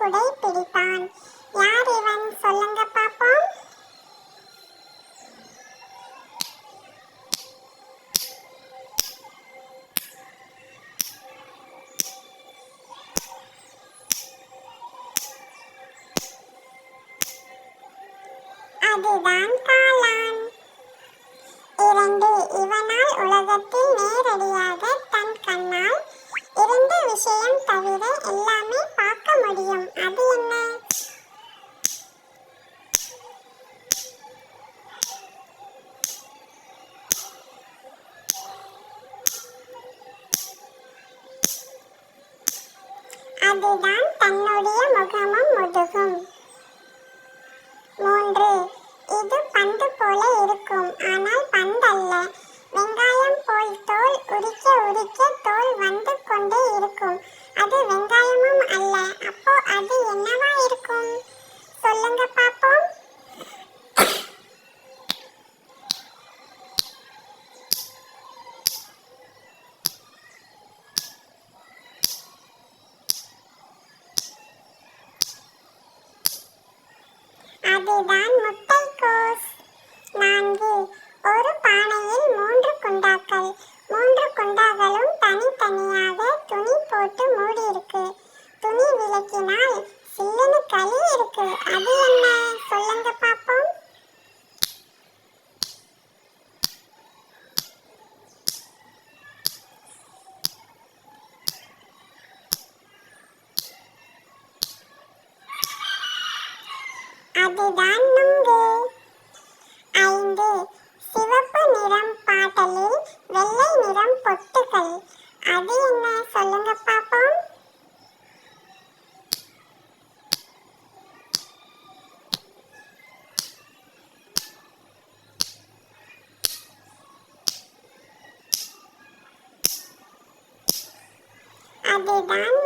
குடை பிடித்தான். யார் இவன் சொல்லுங்க பாப்போம். அதுதான் காளான். 2 இவனால் உலகத்தில் நேரடியாக தன் கண்ணால் 2 விஷயம் தவிர எல்லாமே பார்க்க முடியும். அது என்ன? அதுதான் தன்னுடைய முகமும் முதுகும். 3 இது பந்து போல இருக்கும், ஆனால் பந்தல்ல. வெங்காயம் போல் தோல் உரிக்க உரிக்க தோல் வந்து கொண்டே இருக்கும். அது வெங்காயமும் அல்ல. அப்போ அது என்னவா இருக்கும் சொல்லுங்க பாப்போம். அதுதான் முட்டைக்கோஸ். 4 ஒரு பானையில் 3 குண்டாக்கள். 3 குண்டாக்களும் தனித்தனியாக துணி போட்டு மூடி இருக்கு. துணி விலக்கினால் சில்லுன்னு களி இருக்கு. அது என்ன சொல்லுங்க பாப்போம். அதுதான் நுங்கு. 5 சிவப்பு நிறம் பாட்டலில் வெள்ளை நிறம் பொட்டுகள். அது என்ன சொல்லுங்க பாப்போம். அதுதான்